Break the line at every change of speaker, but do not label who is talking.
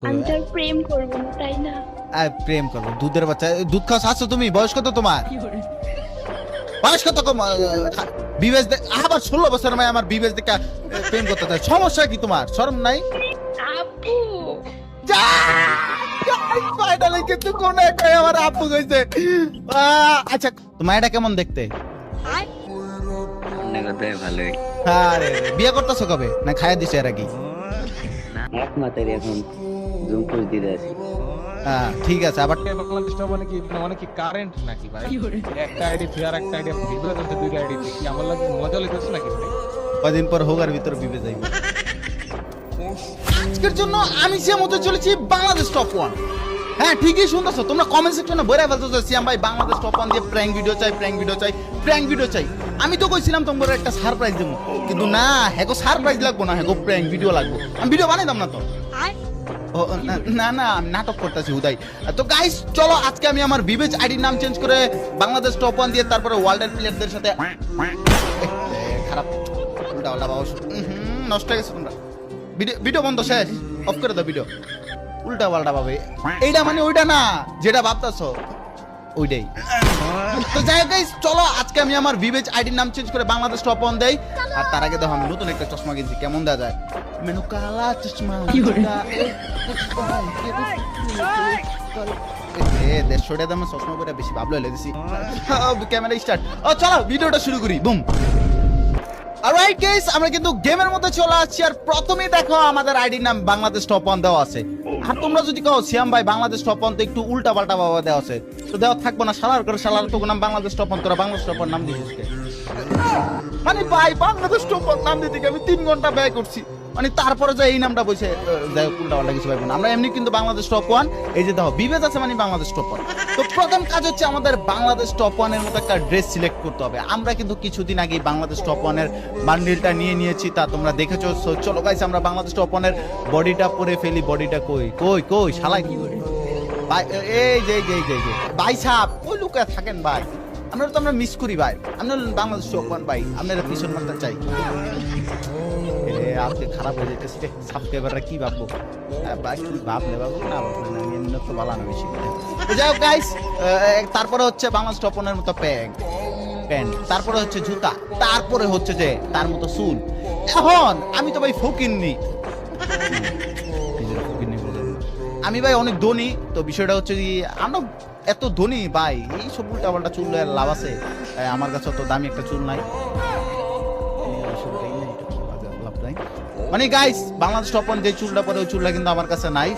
আমি তো আর প্রেম করব না, তাই না?
প্রেম করবো? দুধের বাচ্চা, দুধ খাওয়া ছাড়ছো তুমি? বয়স কত তোমার? বয়স কত? বিবেচ আবার 16 বছর মেয়ে আমার বিবেচ দেখে প্রেম করতে চায়, সমস্যা কি তোমার? শরম নাই?
আপু
ফাইনালি কিন্তু কোন একটা আমার আপু কইছে। আচ্ছা তোমার এটা কেমন দেখতে?
ভালোই।
আরে বিয়ে করতেছো কবে? না খাইয়া দিছে এর আগে?
এক মাথায় এখন জুমপুর দিতে আছি।
ঠিক আছে। আবার
বাংলাদেশটা মানে কি কারেন্ট নাকি ভাই? একটা আইডি ফেয়ার, একটা আইডি ভিডিও করতে, দুইটা আইডি কি আমার লাগে মজা লেগেছে নাকি ভাই?
কদিন পর হোগার ভিতর বিবে যাইব। আজকের জন্য আমি সে মতো চলেছি বাংলাদেশ টপ 1। হ্যাঁ ঠিকই শুনতেছো তোমরা, কমেন্ট সেকশনে বইরা ফেলতেছো সিয়াম ভাই বাংলাদেশ টপ 1 দিয়ে প্র্যাঙ্ক ভিডিও চাই, প্র্যাঙ্ক ভিডিও চাই, প্র্যাঙ্ক ভিডিও চাই। আমি তো কইছিলাম তোমাদের একটা সারপ্রাইজ দেবো, কিন্তু না, হ্যাঁ সারপ্রাইজ লাগবো না, হ্যাঁ প্র্যাঙ্ক ভিডিও লাগবো। আমি ভিডিও বানাইতাম না তো। ও না না, আমি নাটক করতেছি উদয়। তো গাইস চলো আজকে আমি আমার বিবেচ আইডির নাম চেঞ্জ করে বাংলাদেশ টপ 1 দিয়ে তারপরে ওয়ার্ল্ডের প্লেয়ারদের সাথে খারাপ উল্টা উল্টা বাবা নষ্ট হয়ে গেছে। তোমরা ভিডিও বন্ধ, শেষ, অফ করে দাও ভিডিও। উল্টা পাল্টা পাবে, এইটা মানে ওইটা না যেটা ভাবতেছো ওইটাই। তো যাই হোক গাইস চলো আজকে আমি আমার বিবেচ আইডির নাম চেঞ্জ করে বাংলাদেশ টপ 1 দেই। আর তার আগে দেখো আমি নতুন একটা চশমা কিনছি, কেমন দেখা যায়? মেনু কালা চশমা দেড়শোটা দামে চশমা করে বেশি ভাবলো লেগেছি। ক্যামেরা স্টার্ট, ও চলো ভিডিওটা শুরু করি। বুম। অলরাইট গাইস আমরা কিন্তু গেমের মধ্যে চলে আসছি। আর প্রথমেই দেখো আমাদের আইডির নাম বাংলাদেশ টপ 1 দেওয়া আছে। আর তোমরা যদি কও সিয়াম ভাই বাংলাদেশ টপ 1 তো একটু উল্টা পাল্টা বাবা দেওয়া আছে, তো দেওয়া থাকবো না। শালার করে শালার তো নাম বাংলাদেশ টপ 1, তোরা বাংলাদেশ টপ 1 নাম দিছিস কে? মানে ভাই বাংলাদেশ টপ 1 নাম দিতে আমি 3 ঘন্টা ব্যয় করছি, মানে তারপরে যে এই নামটা বসে যাই উল্টা পাল্টা কিছু পাইবো না। আমরা এমনি কিন্তু বাংলাদেশ টপ 1, এই যে দেখো বিবেচ আছে মানে বাংলাদেশ টপ 1। তো প্রথম কাজ হচ্ছে আমাদের বাংলাদেশ টপ 1 এর মতো একটা ড্রেস সিলেক্ট করতে হবে। আমরা কিন্তু কিছুদিন আগে বাংলাদেশ টপ 1 এর বান্ডিলটা নিয়ে নিয়েছি, তা তোমরা দেখেছো। চলো গাইস আমরা বাংলাদেশ টপ 1 এর বডিটা পরে ফেলি। বডিটা কই কই কই শালা কি করে ভাই? এই যে ভাই সাহেব কই লুকায় থাকেন ভাই? আমরা মিস করি ভাই, আমরা বাংলাদেশ টপ 1 ভাই, আপনারা পিছন মারতে চাই। আজকে খারাপ হয়ে যেতেছে, সাবস্ক্রাইবাররা কি ভাববো? ভাই কি ভাবলে বাবু না ভাবলে না, আমি তো ভালো না বেশি। যাই হোক গাইস তারপরে হচ্ছে বাংলাদেশ টপ 1 এর মতো প্যান্ট, তারপরে হচ্ছে জুতা, তারপরে হচ্ছে যে তার মতো চুল। এখন আমি তো ভাই ফকিন্নি, আমি ভাই অনেক ধনী। তো বিষয়টা হচ্ছে যে আমরা এত ধনী ভাই, এই সব উল্টা পাল্টা চুল লাভ আছে? আমার কাছে তো দামি একটা চুল নাই, মানে গাইস বাংলাদেশ টপ 1 যে চুলটা পরে ওই চুলটা কিন্তু আমার কাছে নাই।